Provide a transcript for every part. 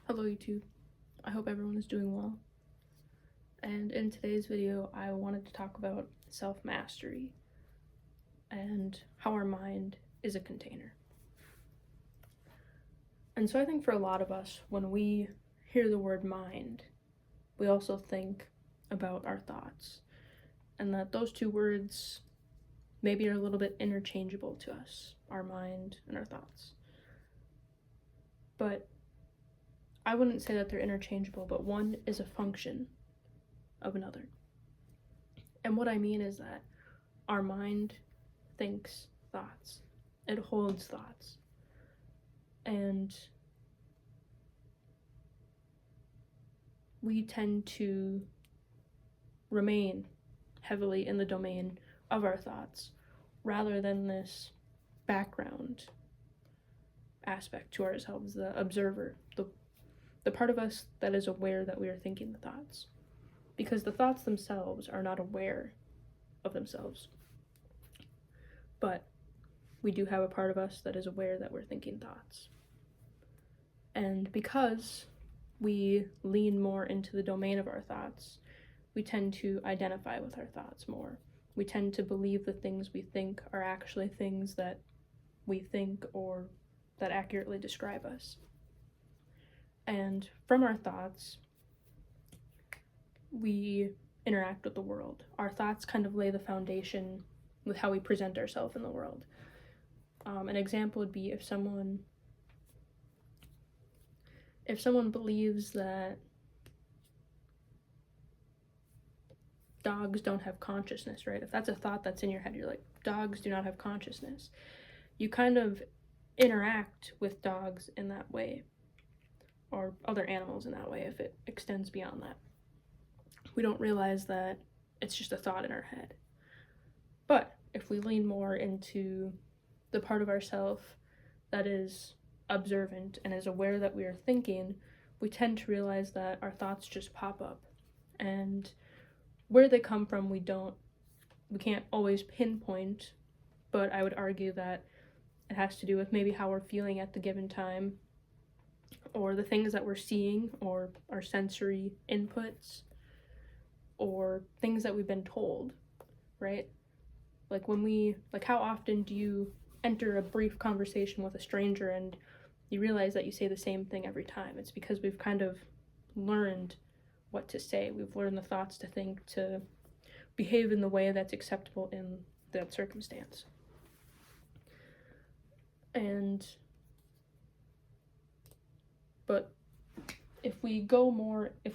Hello YouTube, I hope everyone is doing well. And in today's video, I wanted to talk about self-mastery and how our mind is a container. And so I think for a lot of us, when we hear the word mind, we also think about our thoughts, and that those two words maybe are a little bit interchangeable to us, our mind and our thoughts. But I wouldn't say that they're interchangeable, but one is a function of another. And what I mean is that our mind thinks thoughts. It holds thoughts. And we tend to remain heavily in the domain of our thoughts rather than this background aspect to ourselves, the observer, the part of us that is aware that we are thinking the thoughts. Because the thoughts themselves are not aware of themselves. But we do have a part of us that is aware that we're thinking thoughts. And because we lean more into the domain of our thoughts, we tend to identify with our thoughts more. We tend to believe the things we think are actually things that we think or that accurately describe us. And from our thoughts, we interact with the world. Our thoughts kind of lay the foundation with how we present ourselves in the world. An example would be if someone believes that dogs don't have consciousness, right? If that's a thought that's in your head, you're like, dogs do not have consciousness. You kind of interact with dogs in that way, or other animals in that way if it extends beyond that. We don't realize that it's just a thought in our head. But if we lean more into the part of ourself that is observant and is aware that we are thinking, we tend to realize that our thoughts just pop up. And where they come from, we can't always pinpoint, but I would argue that it has to do with maybe how we're feeling at the given time, or the things that we're seeing, or our sensory inputs, or things that we've been told, right? Like how often do you enter a brief conversation with a stranger and you realize that you say the same thing every time? It's because we've kind of learned what to say. We've learned the thoughts to think, to behave in the way that's acceptable in that circumstance. But if we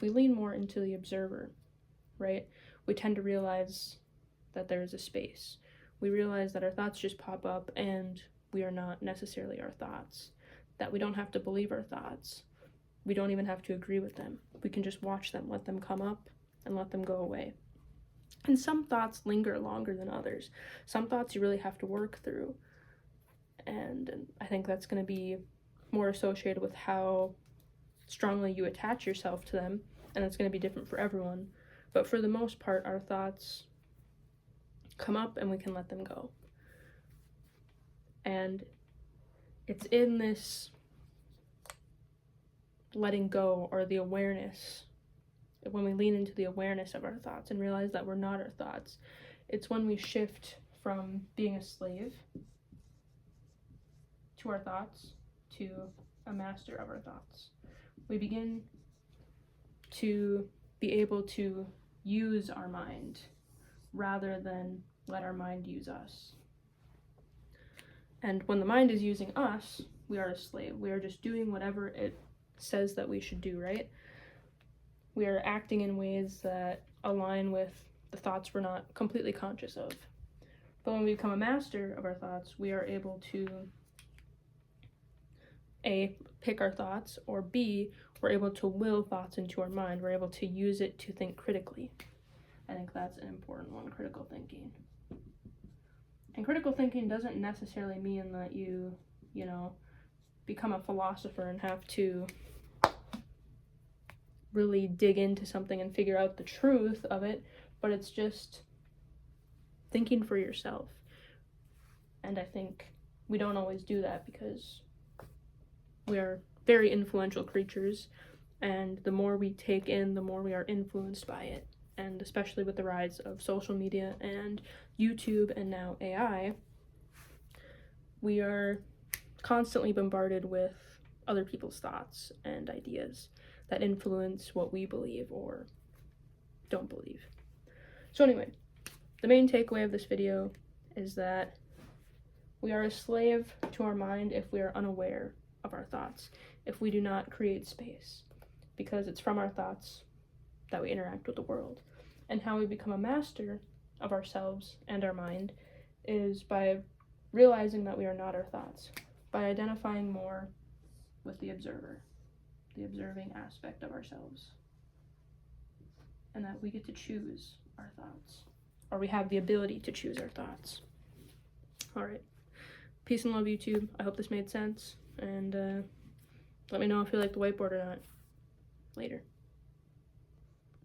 lean more into the observer, right, we tend to realize that there is a space. We realize that our thoughts just pop up and we are not necessarily our thoughts, that we don't have to believe our thoughts. We don't even have to agree with them. We can just watch them, let them come up and let them go away. And some thoughts linger longer than others. Some thoughts you really have to work through. And I think that's going to be more associated with how strongly you attach yourself to them, and it's going to be different for everyone. But for the most part, our thoughts come up and we can let them go. And it's in this letting go, or the awareness, when we lean into the awareness of our thoughts and realize that we're not our thoughts, it's when we shift from being a slave to our thoughts to a master of our thoughts. We begin to be able to use our mind rather than let our mind use us. And when the mind is using us, we are a slave. We are just doing whatever it says that we should do, right? We are acting in ways that align with the thoughts we're not completely conscious of. But when we become a master of our thoughts, we are able to A, pick our thoughts, or B, we're able to will thoughts into our mind. We're able to use it to think critically. I think that's an important one, critical thinking. And critical thinking doesn't necessarily mean that you become a philosopher and have to really dig into something and figure out the truth of it, but it's just thinking for yourself. And I think we don't always do that because we are very influential creatures, and the more we take in, the more we are influenced by it. And especially with the rise of social media and YouTube and now AI, we are constantly bombarded with other people's thoughts and ideas that influence what we believe or don't believe. So anyway, the main takeaway of this video is that we are a slave to our mind if we are unaware of our thoughts, if we do not create space, because it's from our thoughts that we interact with the world. And how we become a master of ourselves and our mind is by realizing that we are not our thoughts, by identifying more with the observer, the observing aspect of ourselves, and that we get to choose our thoughts, or we have the ability to choose our thoughts. All right. Peace and love, YouTube. I hope this made sense, and let me know if you like the whiteboard or not. Later.